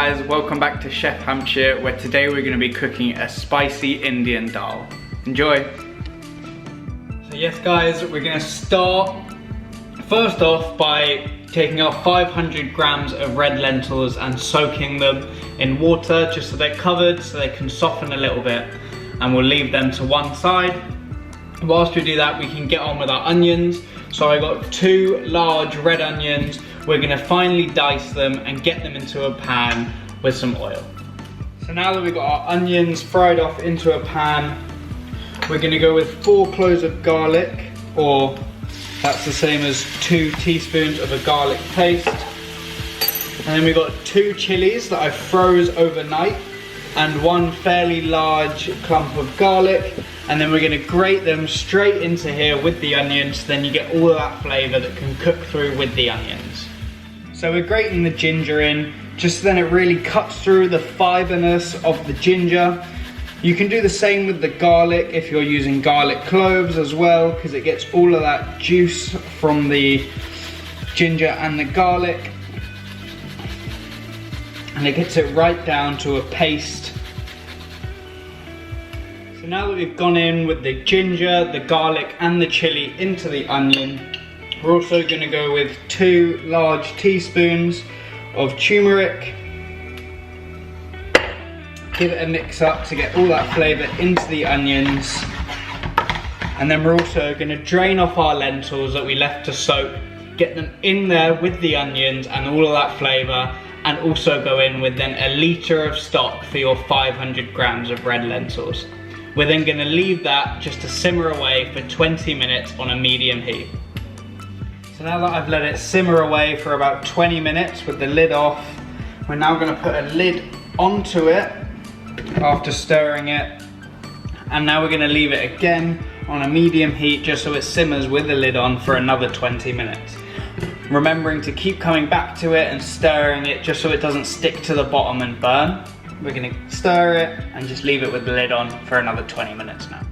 guys, welcome back to Chef Hampshire, where today we're going to be cooking a spicy Indian dal. Enjoy! So yes guys, we're going to start first off by taking our 500 grams of red lentils and soaking them in water just so they're covered, so they can soften a little bit, and we'll leave them to one side. Whilst we do that, we can get on with our onions. So I got 2 large red onions. We're gonna finely dice them and get them into a pan with some oil. So now that we've got our onions fried off into a pan, we're gonna go with 4 cloves of garlic, or that's the same as 2 teaspoons of a garlic paste. And then we've got 2 chilies that I froze overnight, and 1 fairly large clump of garlic. And then we're gonna grate them straight into here with the onions, so then you get all of that flavor that can cook through with the onions. So we're grating the ginger in, just so then it really cuts through the fiberness of the ginger. You can do the same with the garlic if you're using garlic cloves as well, because it gets all of that juice from the ginger and the garlic. And it gets it right down to a paste. So now that we've gone in with the ginger, the garlic and the chili into the onion, we're also going to go with 2 large teaspoons of turmeric. Give it a mix up to get all that flavour into the onions. And then we're also going to drain off our lentils that we left to soak, get them in there with the onions and all of that flavour, and also go in with then 1 litre of stock for your 500 grams of red lentils. We're then going to leave that just to simmer away for 20 minutes on a medium heat. So now that I've let it simmer away for about 20 minutes with the lid off, we're now going to put a lid onto it after stirring it. And now we're going to leave it again on a medium heat just so it simmers with the lid on for another 20 minutes. Remembering to keep coming back to it and stirring it just so it doesn't stick to the bottom and burn. We're going to stir it and just leave it with the lid on for another 20 minutes now.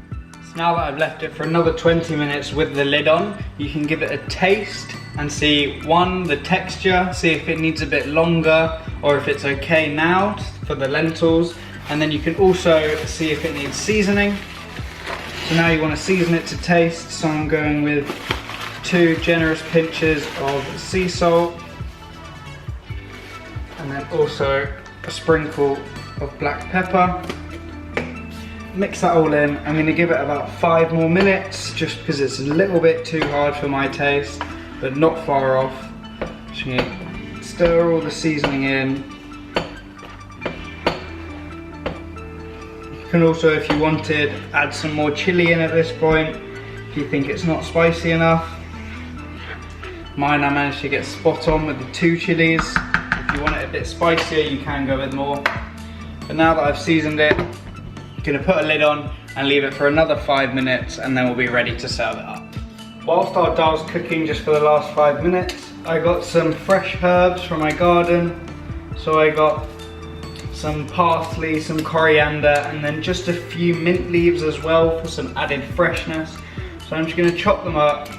So now that I've left it for another 20 minutes with the lid on, you can give it a taste and see, one, the texture, see if it needs a bit longer or if it's okay now for the lentils. And then you can also see if it needs seasoning. So now you want to season it to taste, so I'm going with 2 generous pinches of sea salt, and then also a sprinkle of black pepper. Mix that all in. I'm going to give it about 5 more minutes just because it's a little bit too hard for my taste, but not far off. Just going to stir all the seasoning in. You can also, if you wanted, add some more chili in at this point if you think it's not spicy enough. Mine, I managed to get spot on with the 2 chilies. If you want it a bit spicier, you can go with more. But now that I've seasoned it, I'm gonna put a lid on and leave it for another 5 minutes, and then we'll be ready to serve it up. Whilst our dal's cooking just for the last 5 minutes, I got some fresh herbs from my garden. So I got some parsley, some coriander, and then just a few mint leaves as well for some added freshness. So I'm just gonna chop them up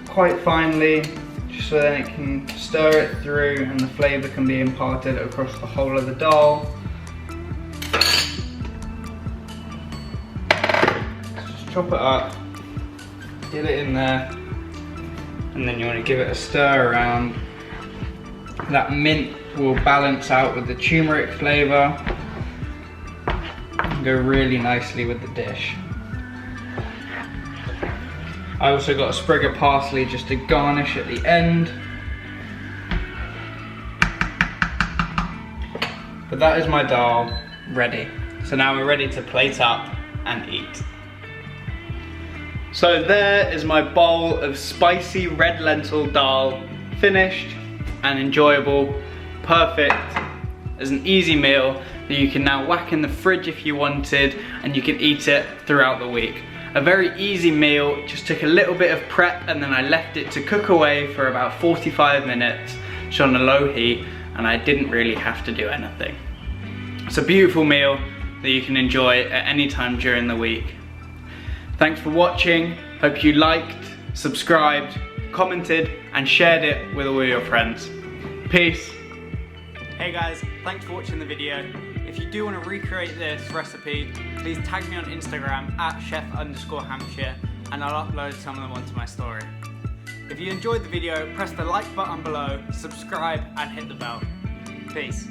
quite finely, just so then it can stir it through and the flavour can be imparted across the whole of the dal. Just chop it up, get it in there, and then you want to give it a stir around. That mint will balance out with the turmeric flavour and go really nicely with the dish. I also got a sprig of parsley just to garnish at the end. But that is my dal ready. So now we're ready to plate up and eat. So there is my bowl of spicy red lentil dal, finished and enjoyable, perfect as an easy meal that you can now whack in the fridge if you wanted, and you can eat it throughout the week. A very easy meal, just took a little bit of prep and then I left it to cook away for about 45 minutes, just on a low heat, and I didn't really have to do anything. It's a beautiful meal that you can enjoy at any time during the week. Thanks for watching, hope you liked, subscribed, commented and shared it with all your friends. Peace. Hey guys, thanks for watching the video. If you do want to recreate this recipe, please tag me on Instagram at chef_Hampshire and I'll upload some of them onto my story. If you enjoyed the video, press the like button below, subscribe and hit the bell. Peace.